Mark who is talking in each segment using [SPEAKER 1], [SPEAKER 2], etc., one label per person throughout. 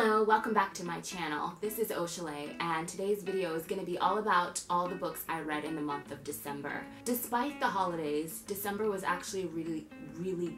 [SPEAKER 1] Hello, welcome back to my channel. This is Oshale, and today's video is going to be all about all the books I read in the month of December. Despite the holidays, December was actually a really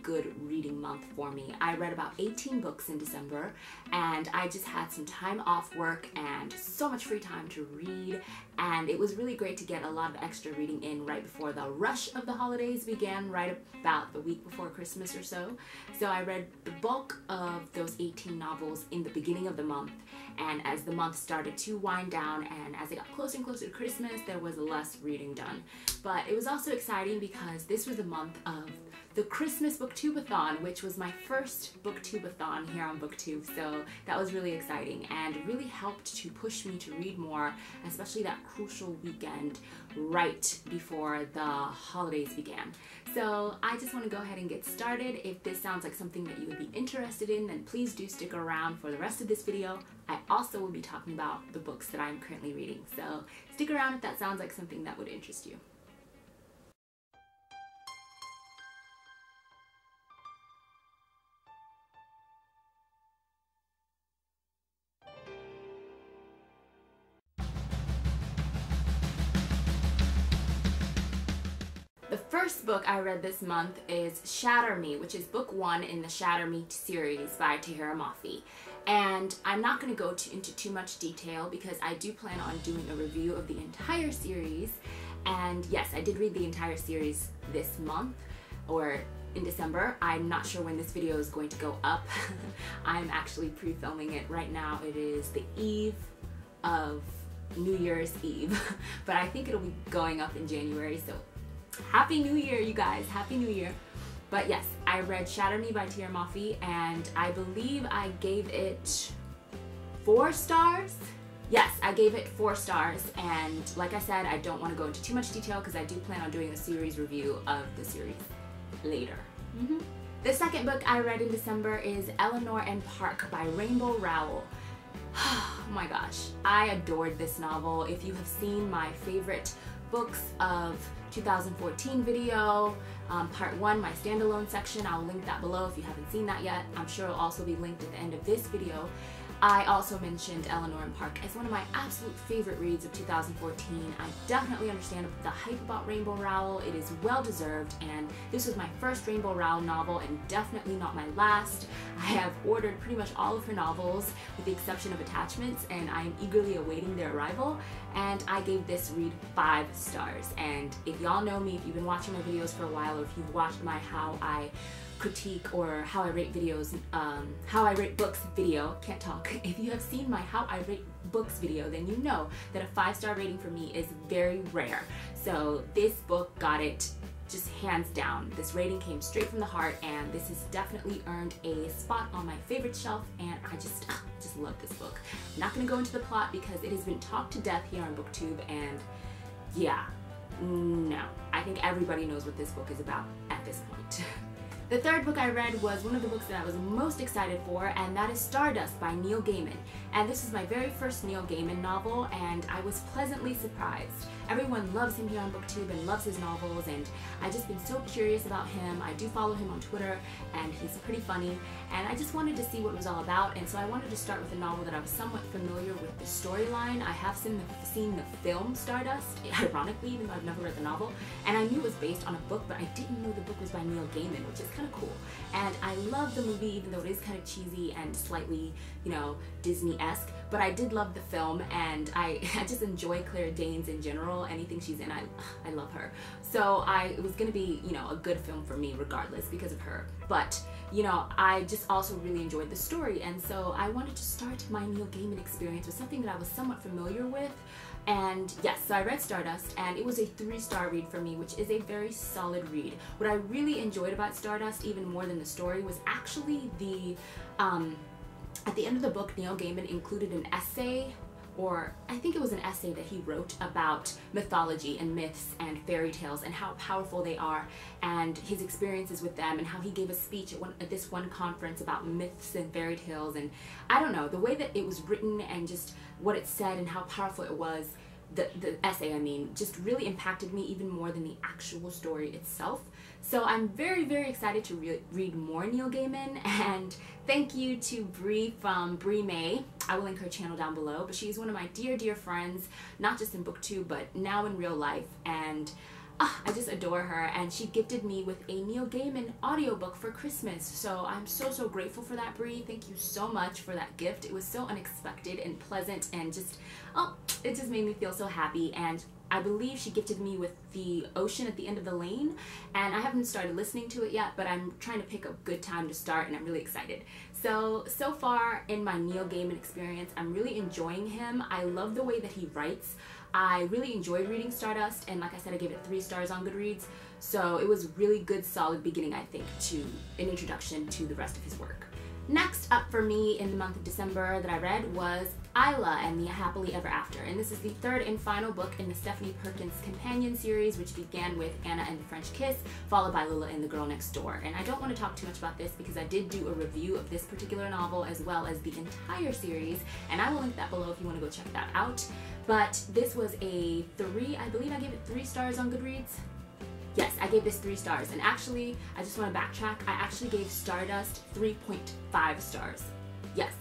[SPEAKER 1] good reading month for me. I read about 18 books in December, and I just had some time off work and so much free time to read, and it was really great to get a lot of extra reading in right before the rush of the holidays began, right about the week before Christmas or so. So I read the bulk of those 18 novels in the beginning of the month, and as the month started to wind down and as it got closer and closer to Christmas, there was less reading done. But it was also exciting because this was the month of the Christmas Booktubeathon, which was my first Booktubeathon here on Booktube, so that was really exciting and it really helped to push me to read more, especially that crucial weekend right before the holidays began. So I just want to go ahead and get started. If this sounds like something that you would be interested in, then please do stick around for the rest of this video. I also will be talking about the books that I'm currently reading, so stick around if that sounds like something that would interest you. The first book I read this month is Shatter Me, which is book 1 in the Shatter Me series by Tahereh Mafi. And I'm not going to go into too much detail because I do plan on doing a review of the entire series. And yes, I did read the entire series this month, or in December. I'm not sure when this video is going to go up. I'm actually pre-filming it right now. It is the eve of New Year's Eve, but I think it'll be going up in January, so Happy New Year, you guys. Happy New Year. But yes, I read Shatter Me by Tahereh Mafi, and I believe I gave it 4 stars. Yes, I gave it 4 stars, and like I said, I don't want to go into too much detail because I do plan on doing a series review of the series later. The second book I read in December is Eleanor and Park by Rainbow Rowell. Oh my gosh, I adored this novel. If you have seen my favorite books of 2014 video, part 1, my standalone section, I'll link that below if you haven't seen that yet. I'm sure it'll also be linked at the end of this video. I also mentioned Eleanor and Park as one of my absolute favorite reads of 2014. I definitely understand the hype about Rainbow Rowell. It is well deserved, and this was my first Rainbow Rowell novel and definitely not my last. I have ordered pretty much all of her novels with the exception of Attachments, and I am eagerly awaiting their arrival, and I gave this read 5 stars. And if y'all know me, if you've been watching my videos for a while, or if you've watched my How I Critique or How I Rate Videos, How I Rate Books video, can't talk. If you have seen my How I Rate Books video, then you know that a 5-star rating for me is very rare. So this book got it just hands down. This rating came straight from the heart, and this has definitely earned a spot on my favorite shelf, and I just love this book. I'm not going to go into the plot because it has been talked to death here on BookTube, and yeah, no. I think everybody knows what this book is about at this point. The third book I read was one of the books that I was most excited for, and that is Stardust by Neil Gaiman. And this is my very first Neil Gaiman novel, and I was pleasantly surprised. Everyone loves him here on BookTube and loves his novels, and I've just been so curious about him. I do follow him on Twitter, and he's pretty funny, and I just wanted to see what it was all about, and so I wanted to start with a novel that I was somewhat familiar with the storyline. I have seen the film Stardust, ironically, even though I've never read the novel, and I knew it was based on a book, but I didn't know the book was by Neil Gaiman, which is kind of cool. And I love the movie, even though it is kind of cheesy and slightly, you know, Disney-esque, but I did love the film, and I just enjoy Claire Danes in general. Anything she's in, I love her. So it was gonna be, you know, a good film for me regardless because of her. But, you know, I just also really enjoyed the story, and so I wanted to start my Neil Gaiman experience with something that I was somewhat familiar with. And yes, so I read Stardust, and it was a 3-star read for me, which is a very solid read. What I really enjoyed about Stardust, even more than the story, was actually the, at the end of the book, Neil Gaiman included an essay, or I think it was an essay that he wrote about mythology and myths and fairy tales and how powerful they are, and his experiences with them, and how he gave a speech at this one conference about myths and fairy tales. And I don't know, the way that it was written and just what it said and how powerful it was, the essay, I mean, just really impacted me even more than the actual story itself. So I'm very, very excited to read more Neil Gaiman, and thank you to Bree from Bree May. I will link her channel down below, but she's one of my dear, dear friends, not just in BookTube, but now in real life, and I just adore her, and she gifted me with a Neil Gaiman audiobook for Christmas, so I'm so, so grateful for that, Bree. Thank you so much for that gift. It was so unexpected and pleasant, and just, oh, it just made me feel so happy. And I believe she gifted me with The Ocean at the End of the Lane, and I haven't started listening to it yet, but I'm trying to pick a good time to start, and I'm really excited. So far in my Neil Gaiman experience, I'm really enjoying him. I love the way that he writes. I really enjoyed reading Stardust, and like I said, I gave it 3 stars on Goodreads, so it was really good, solid beginning, I think, to an introduction to the rest of his work. Next up for me in the month of December that I read was Isla and the Happily Ever After, and this is the 3rd and final book in the Stephanie Perkins companion series, which began with Anna and the French Kiss, followed by Lila and the Girl Next Door. And I don't want to talk too much about this because I did do a review of this particular novel as well as the entire series, and I will link that below if you want to go check that out. But this was a 3, I believe I gave it 3 stars on Goodreads. Yes, I gave this 3 stars, and actually, I just want to backtrack, I actually gave Stardust 3.5 stars. Yes,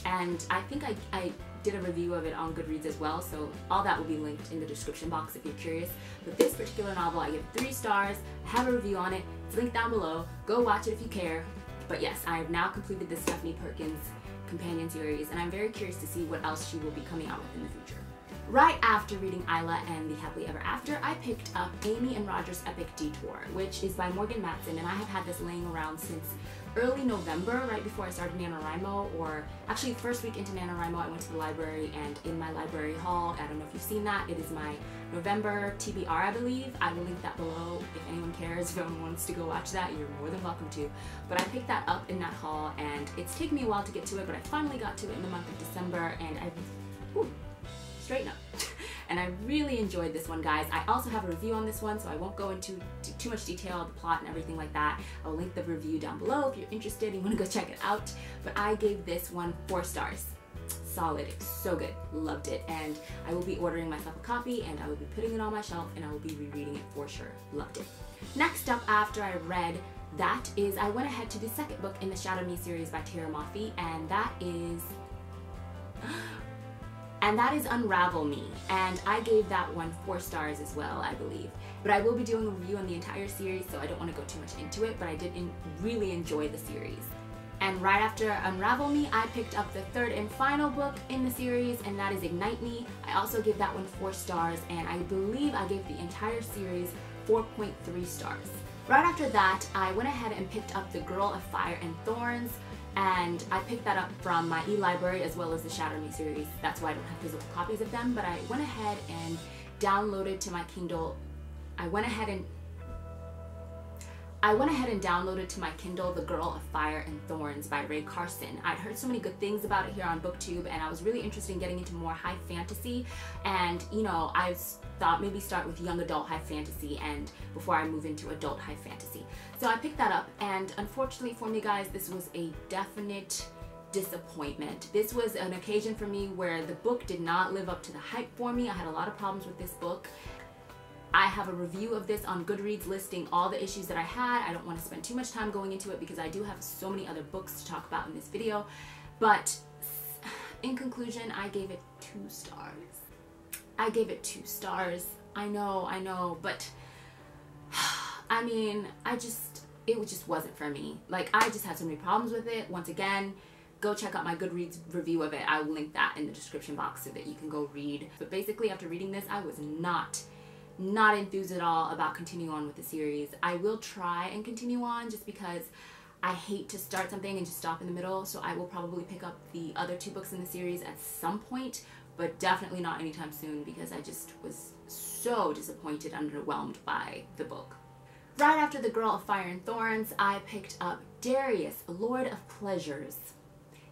[SPEAKER 1] and I think I did a review of it on Goodreads as well, so all that will be linked in the description box if you're curious. But this particular novel, I give 3 stars, I have a review on it, it's linked down below, go watch it if you care. But yes, I have now completed the Stephanie Perkins companion series, and I'm very curious to see what else she will be coming out with in the future. Right after reading Isla and the Happily Ever After, I picked up Amy and Roger's Epic Detour, which is by Morgan Matson, and I have had this laying around since early November, right before I started NaNoWriMo, or actually the first week into NaNoWriMo, I went to the library, and in my library haul, I don't know if you've seen that, it is my November TBR, I believe. I will link that below if anyone cares, if anyone wants to go watch that, you're more than welcome to. But I picked that up in that haul, and it's taken me a while to get to it, but I finally got to it in the month of December, and straighten up. And I really enjoyed this one, guys. I also have a review on this one, so I won't go into too much detail, the plot and everything like that. I'll link the review down below if you're interested and you want to go check it out. But I gave this one 4 stars. Solid. It was so good. Loved it. And I will be ordering myself a copy, and I will be putting it on my shelf, and I will be rereading it for sure. Loved it. Next up, after I read that, is I went ahead to the 2nd book in the Shatter Me series by Tahereh Mafi, and that is Unravel Me, and I gave that one 4 stars as well, I believe. But I will be doing a review on the entire series, so I don't want to go too much into it, but I did really enjoy the series. And right after Unravel Me, I picked up the 3rd and final book in the series, and that is Ignite Me. I also gave that one 4 stars, and I believe I gave the entire series 4.3 stars. Right after that, I went ahead and picked up The Girl of Fire and Thorns, and I picked that up from my e-library as well as the Shatter Me series. That's why I don't have physical copies of them, but I went ahead and downloaded to my Kindle. I went ahead and downloaded to my Kindle The Girl of Fire and Thorns by Rae Carson. I'd heard so many good things about it here on BookTube, and I was really interested in getting into more high fantasy, and you know, I thought maybe start with young adult high fantasy and before I move into adult high fantasy. So I picked that up, and unfortunately for me, guys, this was a definite disappointment. This was an occasion for me where the book did not live up to the hype for me. I had a lot of problems with this book. I have a review of this on Goodreads listing all the issues that I had. I don't want to spend too much time going into it because I do have so many other books to talk about in this video. But in conclusion, I gave it 2 stars. I gave it 2 stars. I know, but I mean, it just wasn't for me. Like, I just had so many problems with it. Once again, go check out my Goodreads review of it. I will link that in the description box so that you can go read. But basically, after reading this, I was not enthused at all about continuing on with the series. I will try and continue on just because I hate to start something and just stop in the middle, so I will probably pick up the other 2 books in the series at some point, but definitely not anytime soon because I just was so disappointed, underwhelmed by the book. Right after The Girl of Fire and Thorns, I picked up Darius, Lord of Pleasures.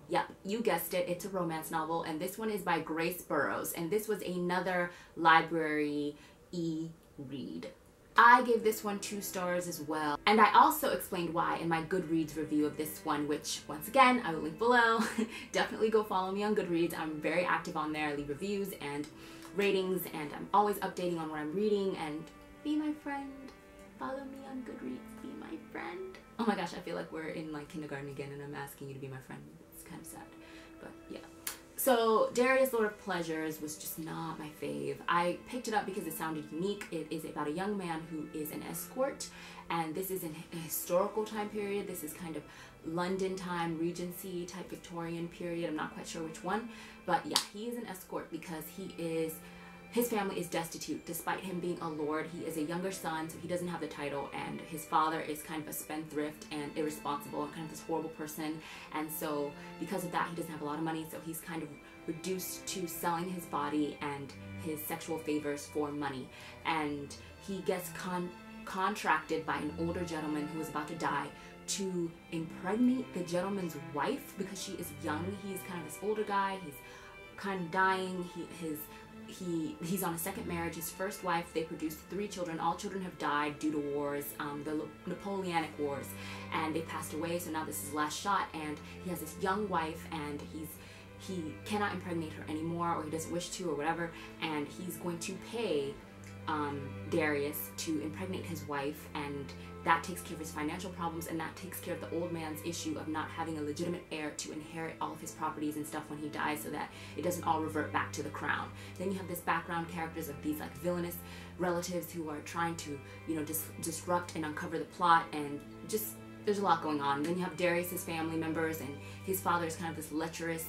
[SPEAKER 1] Yep, you guessed it, it's a romance novel, and this one is by Grace Burrows, and this was another library e-read. I gave this one 2 stars as well, and I also explained why in my Goodreads review of this one, which once again I will link below. Definitely go follow me on Goodreads. I'm very active on there. I leave reviews and ratings, and I'm always updating on what I'm reading, and be my friend. Follow me on Goodreads. be my friend? Oh my gosh, I feel like we're in like kindergarten again and I'm asking you to be my friend. It's kind of sad, but yeah. So Darius, Lord of Pleasures was just not my fave. I picked it up because it sounded unique. It is about a young man who is an escort, and this is in a historical time period. This is kind of London time, Regency type Victorian period. I'm not quite sure which one, but yeah, he is an escort because his family is destitute. Despite him being a lord, he is a younger son, so he doesn't have the title, and his father is kind of a spendthrift and irresponsible and kind of this horrible person, and so because of that he doesn't have a lot of money, so he's kind of reduced to selling his body and his sexual favors for money, and he gets contracted by an older gentleman who is about to die to impregnate the gentleman's wife because she is young. He's kind of this older guy, he's kind of dying, he's on a second marriage. His first wife, they produced 3 children. All children have died due to wars, the Napoleonic Wars, and they passed away, so now this is his last shot, and he has this young wife, and he cannot impregnate her anymore, or he doesn't wish to, or whatever, and he's going to pay Darius to impregnate his wife, and that takes care of his financial problems, and that takes care of the old man's issue of not having a legitimate heir to inherit all of his properties and stuff when he dies, so that it doesn't all revert back to the crown. Then you have this background characters of these like villainous relatives who are trying to, you know, disrupt and uncover the plot, and just there's a lot going on. Then you have Darius's family members, and his father is kind of this lecherous,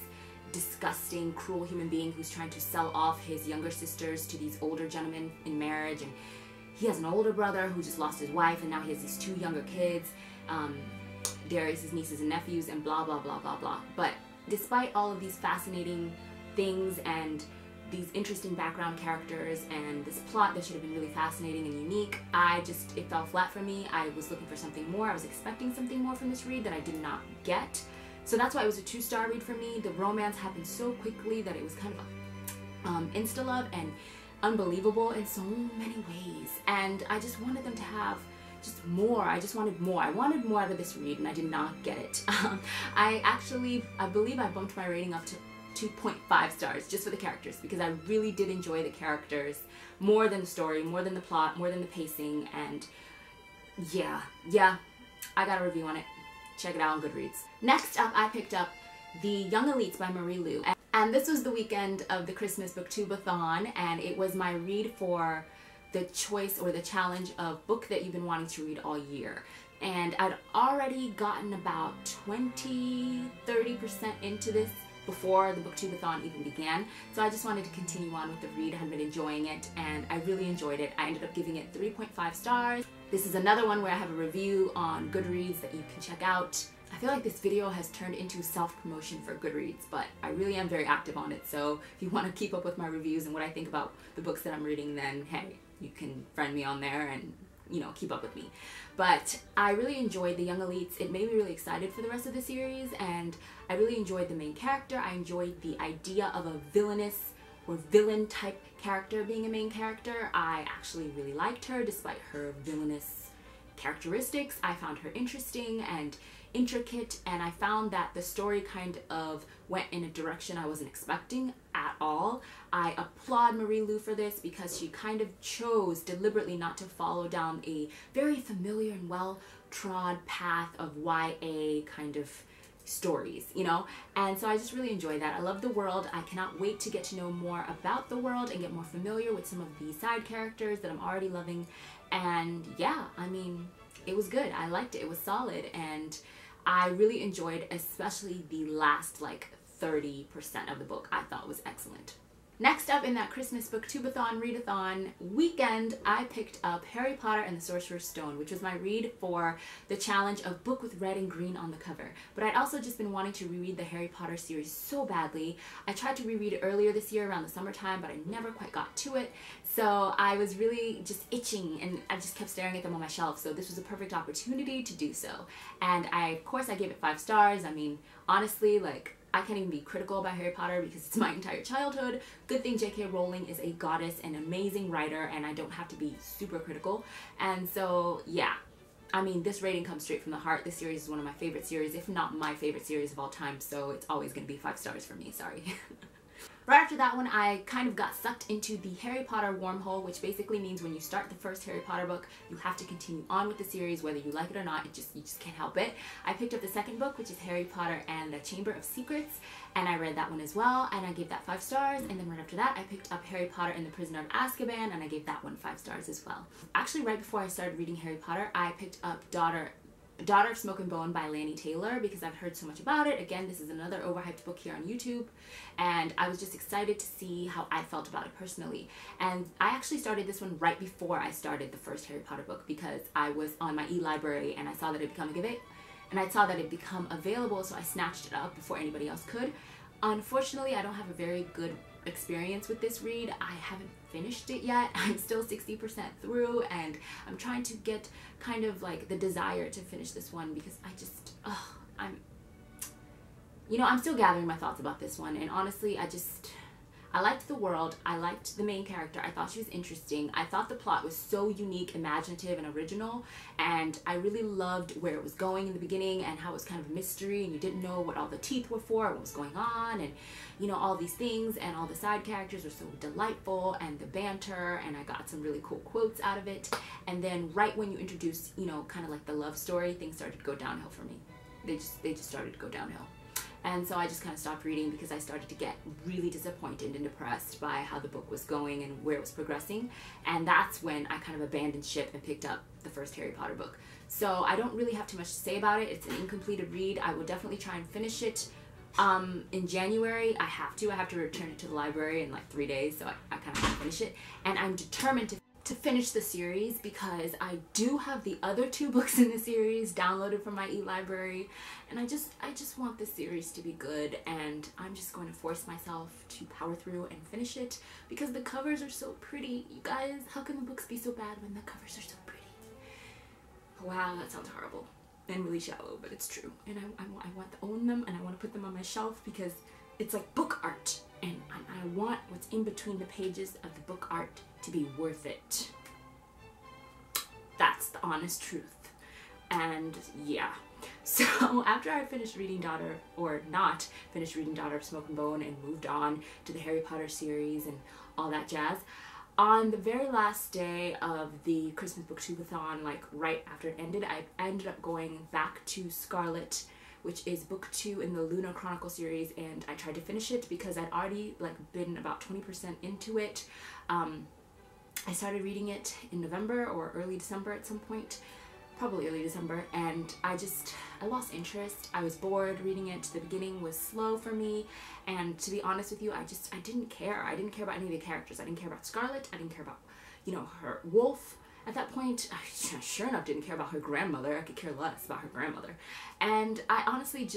[SPEAKER 1] disgusting, cruel human being who's trying to sell off his younger sisters to these older gentlemen in marriage, and he has an older brother who just lost his wife, and now he has these 2 younger kids, Darius's nieces and nephews, and blah blah blah blah blah. But despite all of these fascinating things and these interesting background characters and this plot that should have been really fascinating and unique, it fell flat for me. I was looking for something more. I was expecting something more from this read that I did not get. So that's why it was a 2-star read for me. The romance happened so quickly that it was kind of insta-love and unbelievable in so many ways, and I just wanted them to have just more. I wanted more out of this read, and I did not get it. I believe I bumped my rating up to 2.5 stars just for the characters, because I really did enjoy the characters more than the story, more than the plot, more than the pacing, and yeah, I got a review on it. Check it out on Goodreads. Next up, I picked up The Young Elites by Marie Lu. And this was the weekend of the Christmas Booktubeathon, and it was my read for the choice or the challenge of book that you've been wanting to read all year. And I'd already gotten about 20-30% into this before the Booktubeathon even began, so I just wanted to continue on with the read. I had been enjoying it, and I really enjoyed it. I ended up giving it 3.5 stars. This is another one where I have a review on Goodreads that you can check out. I feel like this video has turned into self-promotion for Goodreads, but I really am very active on it, so if you want to keep up with my reviews and what I think about the books that I'm reading, then hey, you can friend me on there and, you know, keep up with me. But I really enjoyed The Young Elites. It made me really excited for the rest of the series, and I really enjoyed the main character. I enjoyed the idea of a villainous or villain type character being a main character. I actually really liked her despite her villainous characteristics. I found her interesting and intricate, and I found that the story kind of went in a direction I wasn't expecting at all. I applaud Marie Lu for this because she kind of chose deliberately not to follow down a very familiar and well-trod path of YA kind of stories, you know? And so I just really enjoy that. I love the world. I cannot wait to get to know more about the world and get more familiar with some of the side characters that I'm already loving. And yeah, I mean, it was good. I liked it. It was solid, and I really enjoyed especially the last like 30% of the book. I thought was excellent. Next up in that Christmas Booktubeathon readathon weekend, I picked up Harry Potter and the Sorcerer's Stone, which was my read for the challenge of book with red and green on the cover. But I'd also just been wanting to reread the Harry Potter series so badly. I tried to reread it earlier this year around the summertime, but I never quite got to it. So I was really just itching, and I just kept staring at them on my shelf. So this was a perfect opportunity to do so. And of course I gave it 5 stars. I mean, honestly, like, I can't even be critical about Harry Potter because it's my entire childhood. Good thing J.K. Rowling is a goddess, an amazing writer, and I don't have to be super critical. And so, yeah, I mean, this rating comes straight from the heart. This series is one of my favorite series, if not my favorite series of all time, so it's always going to be 5 stars for me, sorry. Right after that one, I kind of got sucked into the Harry Potter wormhole, which basically means when you start the first Harry Potter book, you have to continue on with the series, whether you like it or not. You just can't help it. I picked up the second book, which is Harry Potter and the Chamber of Secrets, and I read that one as well, and I gave that 5 stars. And then right after that, I picked up Harry Potter and the Prisoner of Azkaban, and I gave that one 5 stars as well. Actually, right before I started reading Harry Potter, I picked up Daughter of Smoke and Bone by Laini Taylor because I've heard so much about it. Again, this is another overhyped book here on YouTube, and I was just excited to see how I felt about it personally. And I actually started this one right before I started the first Harry Potter book because I was on my e-library and I saw that it become available, so I snatched it up before anybody else could. Unfortunately, I don't have a very good experience with this read. I haven't finished it yet. I'm still 60% through, and I'm trying to get kind of like the desire to finish this one because I'm still gathering my thoughts about this one. And honestly, I liked the world. I liked the main character. I thought she was interesting. I thought the plot was so unique, imaginative, and original. And I really loved where it was going in the beginning and how it was kind of a mystery and you didn't know what all the teeth were for, what was going on, and all these things. And all the side characters were so delightful, and the banter, and I got some really cool quotes out of it. And then right when you introduce, kind of like the love story, things started to go downhill for me. They just started to go downhill. And so I just kind of stopped reading because I started to get really disappointed and depressed by how the book was going and where it was progressing. And that's when I kind of abandoned ship and picked up the first Harry Potter book. So I don't really have too much to say about it. It's an incompleted read. I will definitely try and finish it in January. I have to return it to the library in like 3 days, so I kind of have to finish it. And I'm determined to finish the series because I do have the other 2 books in the series downloaded from my e-library, and I just want this series to be good, and I'm just going to force myself to power through and finish it because the covers are so pretty. You guys, how can the books be so bad when the covers are so pretty? Wow, that sounds horrible and really shallow, but it's true. And I want to own them, and I want to put them on my shelf because it's like book art, and I want what's in between the pages of the book art to be worth it. That's the honest truth. And yeah, so after I finished reading Daughter of Smoke and Bone and moved on to the Harry Potter series and all that jazz, on the very last day of the Christmas Booktubeathon, like right after it ended, I ended up going back to Scarlet, which is book 2 in the Lunar Chronicle series, and I tried to finish it because I'd already been about 20% into it. I started reading it in November or early December at some point, probably early December, and I lost interest. I was bored reading it. The beginning was slow for me, and to be honest with you, I didn't care. I didn't care about any of the characters. I didn't care about Scarlet. I didn't care about, her wolf. At that point, I sure enough didn't care about her grandmother. I could care less about her grandmother. And I honestly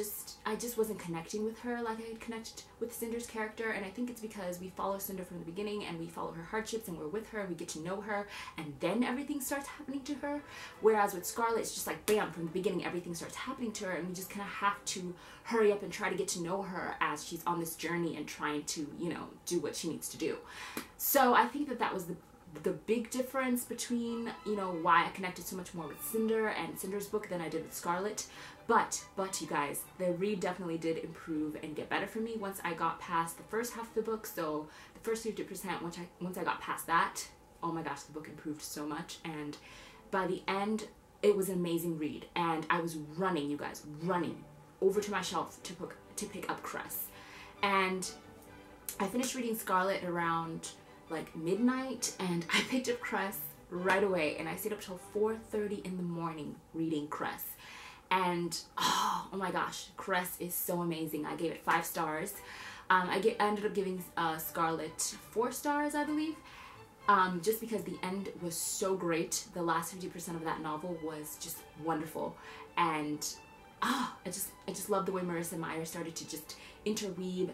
[SPEAKER 1] I just wasn't connecting with her like I had connected with Cinder's character. And I think it's because we follow Cinder from the beginning and we follow her hardships and we're with her and we get to know her, and then everything starts happening to her. Whereas with Scarlet, it's just like bam, from the beginning everything starts happening to her, and we just kind of have to hurry up and try to get to know her as she's on this journey and trying to, do what she needs to do. So I think that was the big difference between, why I connected so much more with Cinder and Cinder's book than I did with Scarlet. But you guys, the read definitely did improve and get better for me once I got past the first half of the book. So the first 50%, once I got past that, oh my gosh, the book improved so much. And by the end, it was an amazing read. And I was running, you guys, running over to my shelf to pick up Cress. And I finished reading Scarlet around like midnight, and I picked up Cress right away, and I stayed up till 4:30 in the morning reading Cress. And oh my gosh, Cress is so amazing. I gave it 5 stars. I ended up giving Scarlet 4 stars, I believe, just because the end was so great. The last 50% of that novel was just wonderful, and I just love the way Marissa Meyer started to just interweave.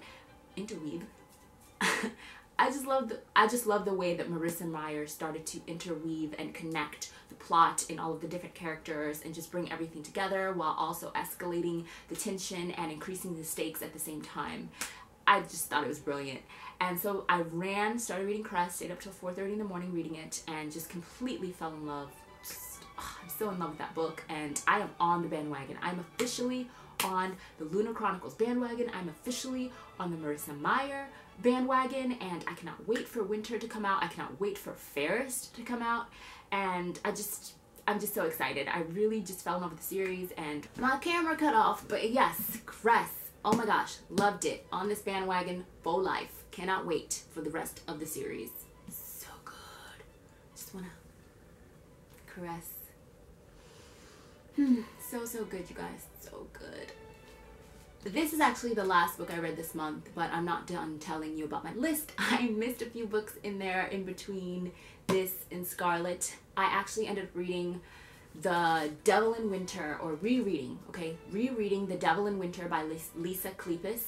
[SPEAKER 1] I just love the way that Marissa Meyer started to interweave and connect the plot in all of the different characters and just bring everything together while also escalating the tension and increasing the stakes at the same time. I just thought it was brilliant. And so I started reading Cress, stayed up till 4:30 in the morning reading it, and just completely fell in love. I'm so in love with that book, and I am on the bandwagon. I'm officially on the Lunar Chronicles bandwagon. I'm officially on the Marissa Meyer bandwagon, and I cannot wait for Winter to come out. I cannot wait for Fairest to come out, and I'm just so excited. I really just fell in love with the series, and my camera cut off, but yes, Cress. Oh my gosh, loved it. On this bandwagon for life. Cannot wait for the rest of the series. So good. Just wanna caress. So good, you guys. So good. This is actually the last book I read this month, but I'm not done telling you about my list. I missed a few books in there in between this and Scarlet. I actually ended up reading The Devil in Winter, or rereading The Devil in Winter by Lisa Kleypas.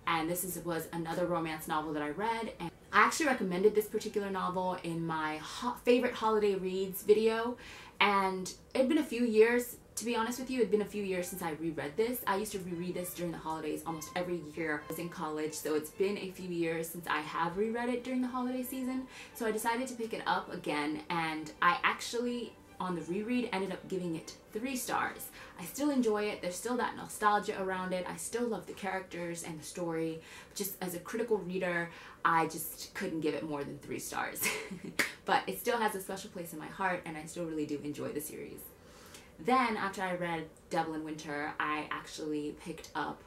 [SPEAKER 1] And this was another romance novel that I read. And I actually recommended this particular novel in my favorite holiday reads video. And it had been a few years, to be honest with you, it had been a few years since I reread this. I used to reread this during the holidays almost every year I was in college. So it's been a few years since I have reread it during the holiday season. So I decided to pick it up again. And I actually, on the reread, ended up giving it 3 stars. I still enjoy it. There's still that nostalgia around it. I still love the characters and the story. Just as a critical reader, I just couldn't give it more than 3 stars. But it still has a special place in my heart, and I still really do enjoy the series. Then, after I read Devil in Winter, I actually picked up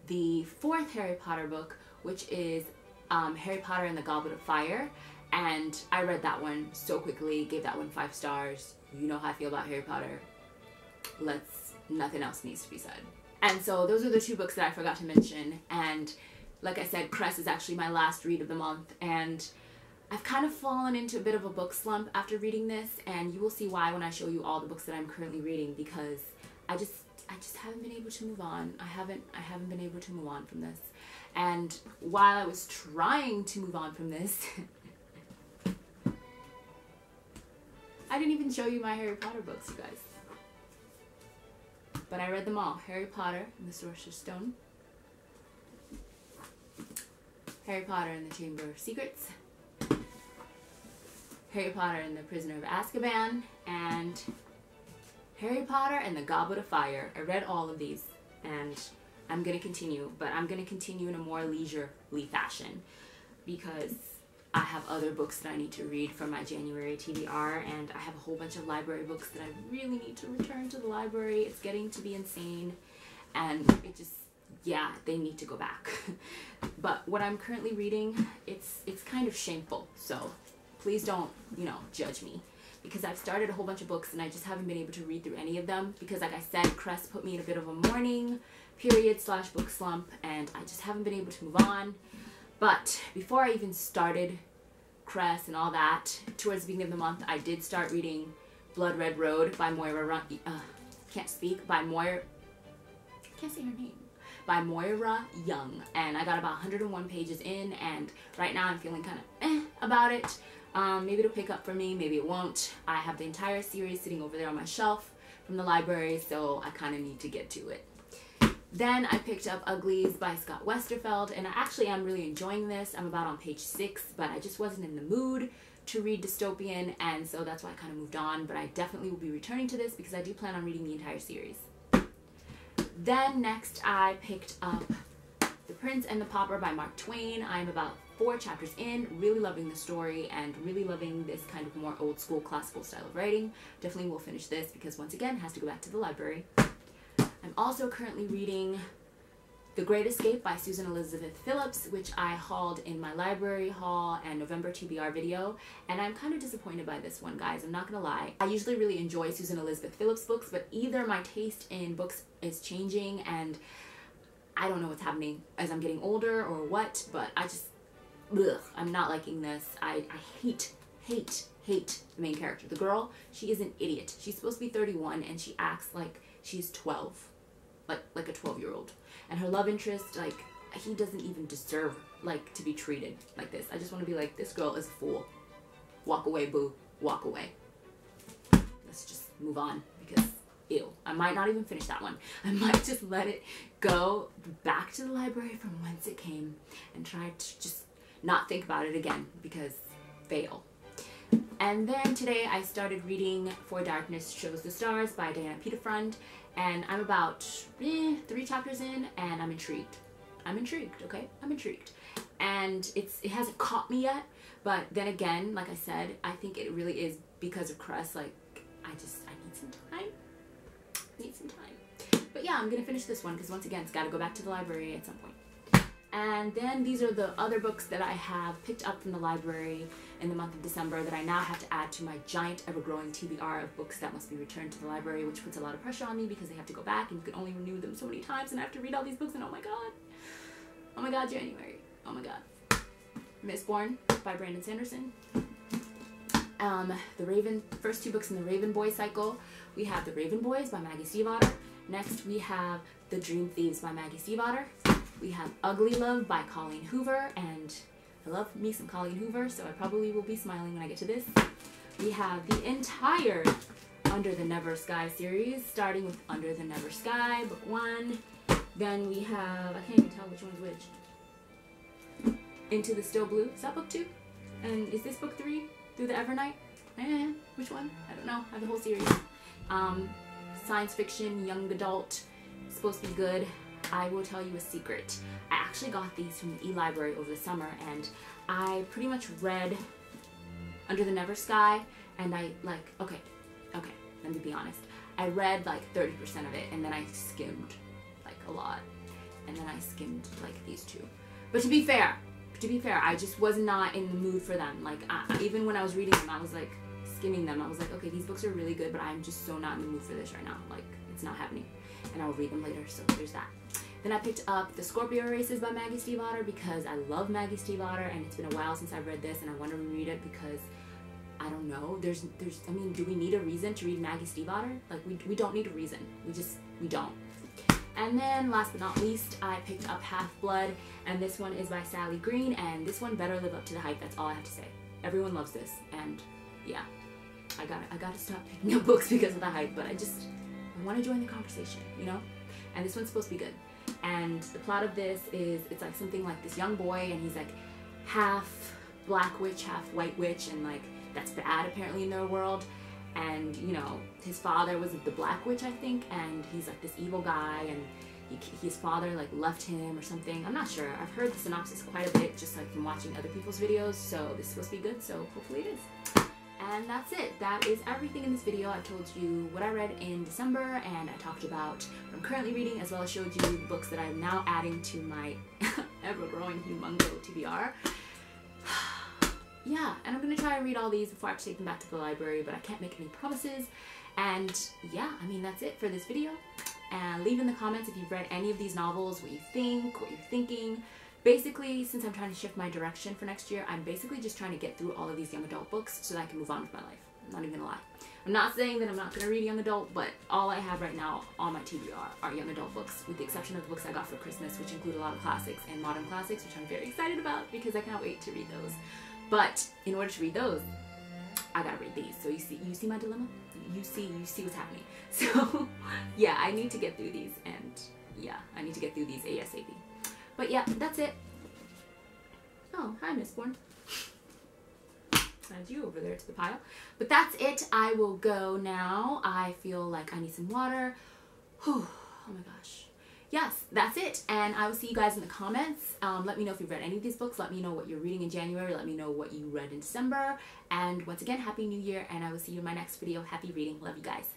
[SPEAKER 1] the 4th Harry Potter book, which is Harry Potter and the Goblet of Fire. And I read that one so quickly, gave that one 5 stars. You know how I feel about Harry Potter. Nothing else needs to be said. And so those are the 2 books that I forgot to mention. And like I said, Cress is actually my last read of the month. And I've kind of fallen into a bit of a book slump after reading this. And you will see why when I show you all the books that I'm currently reading, because I just haven't been able to move on. I haven't been able to move on from this. And while I was trying to move on from this, I didn't even show you my Harry Potter books, you guys. But I read them all. Harry Potter and the Sorcerer's Stone, Harry Potter and the Chamber of Secrets, Harry Potter and the Prisoner of Azkaban, and Harry Potter and the Goblet of Fire. I read all of these, and I'm going to continue, but I'm going to continue in a more leisurely fashion because I have other books that I need to read for my January TBR, and I have a whole bunch of library books that I really need to return to the library. It's getting to be insane, and it just, yeah, they need to go back. But what I'm currently reading, it's kind of shameful, so please don't, judge me, because I've started a whole bunch of books and I just haven't been able to read through any of them because, like I said, Cress put me in a bit of a mourning period / book slump, and I just haven't been able to move on. But before I even started Cress and all that, towards the beginning of the month, I did start reading Blood Red Road by Moira, by Moira Young. And I got about 101 pages in, and right now I'm feeling kind of about it. Maybe it'll pick up for me, maybe it won't. I have the entire series sitting over there on my shelf from the library, so I kind of need to get to it. Then I picked up Uglies by Scott Westerfeld, and I actually am really enjoying this. I'm about on page 6, but I just wasn't in the mood to read dystopian, and so that's why I kind of moved on. But I definitely will be returning to this because I do plan on reading the entire series. Then next I picked up The Prince and the Pauper by Mark Twain. I'm about 4 chapters in, really loving the story and really loving this kind of more old school classical style of writing. Definitely will finish this because, once again, it has to go back to the library. I'm also currently reading The Great Escape by Susan Elizabeth Phillips, which I hauled in my library haul and November TBR video, and I'm kind of disappointed by this one, guys. I'm not gonna lie. I usually really enjoy Susan Elizabeth Phillips books, but either my taste in books is changing and I don't know what's happening as I'm getting older or what, but I'm not liking this. I hate the main character. The girl, she is an idiot. She's supposed to be 31 and she acts like she's 12. Like a 12-year-old. And her love interest, like, he doesn't even deserve, like, to be treated like this. I just want to be like, this girl is a fool. Walk away, boo. Walk away. Let's just move on because, ew. I might not even finish that one. I might just let it go back to the library from whence it came and try to just not think about it again because fail. And then today I started reading For Darkness Shows the Stars by Diana Petefront, and I'm about 3 chapters in and I'm intrigued. I'm intrigued, okay? I'm intrigued. And it hasn't caught me yet, but then again, like I said, I think it really is because of Cress. Like, I need some time. But yeah, I'm gonna finish this one because once again, it's gotta go back to the library at some point. And then these are the other books that I have picked up from the library in the month of December that I now have to add to my giant ever-growing TBR of books that must be returned to the library, which puts a lot of pressure on me because they have to go back and you can only renew them so many times and I have to read all these books and oh my god, January. Oh my god. Mistborn by Brandon Sanderson. The first two books in the Raven Boy cycle. We have The Raven Boys by Maggie Stiefvater. Next we have The Dream Thieves by Maggie Stiefvater. We have Ugly Love by Colleen Hoover, and I love me some Colleen Hoover, so I probably will be smiling when I get to this. We have the entire Under the Never Sky series, starting with Under the Never Sky, book 1. Then we have, I can't even tell which one's which. Into the Still Blue, is that book 2? And is this book 3? Through the Evernight? Which one? I don't know, I have the whole series. Science fiction, young adult, supposed to be good. I will tell you a secret. I actually got these from the e-library over the summer and I pretty much read Under the Never Sky and I okay, let me be honest. I read like 30% of it and then I skimmed like a lot and then I skimmed like these two. But to be fair, I just was not in the mood for them. Like even when I was reading them, I was like skimming them. I was like, okay, these books are really good, but I'm just so not in the mood for this right now. Like it's not happening. And I'll read them later, so there's that. Then I picked up The Scorpio Races by Maggie Stiefvater because I love Maggie Stiefvater and it's been a while since I've read this and I want to reread it because I don't know, I mean, do we need a reason to read Maggie Stiefvater? Like we don't need a reason, we don't. And then last but not least, I picked up Half-Blood and this one is by Sally Green and this one better live up to the hype, that's all I have to say. Everyone loves this and yeah, I gotta stop picking up books because of the hype, but I want to join the conversation, you know? And this one's supposed to be good. And the plot of this is, it's like something like this young boy and he's like half black witch, half white witch, and like that's bad apparently in their world. And you know, his father was the black witch, I think, and he's like this evil guy and his father like left him or something. I'm not sure. I've heard the synopsis quite a bit just like from watching other people's videos, so this is supposed to be good, so hopefully it is. And that's it. That is everything in this video. I told you what I read in December and I talked about what I'm currently reading as well as showed you the books that I'm now adding to my ever-growing humongo TBR. Yeah, and I'm going to try and read all these before I have to take them back to the library, but I can't make any promises. And yeah, I mean, that's it for this video. And leave in the comments if you've read any of these novels, what you think, what you're thinking. Basically, since I'm trying to shift my direction for next year, I'm basically just trying to get through all of these young adult books so that I can move on with my life. I'm not even gonna lie. I'm not saying that I'm not gonna read young adult, but all I have right now on my TBR are young adult books, with the exception of the books I got for Christmas, which include a lot of classics and modern classics, which I'm very excited about because I cannot wait to read those. But in order to read those, I gotta read these. So you see my dilemma? You see what's happening. So yeah, I need to get through these, and yeah, I need to get through these ASAP. But yeah, that's it. Oh, hi, Mistborn. Add you over there to the pile. But that's it. I will go now. I feel like I need some water. Whew. Oh my gosh. Yes, that's it. And I will see you guys in the comments. Let me know if you've read any of these books. Let me know what you're reading in January. Let me know what you read in December. And once again, Happy New Year. And I will see you in my next video. Happy reading. Love you guys.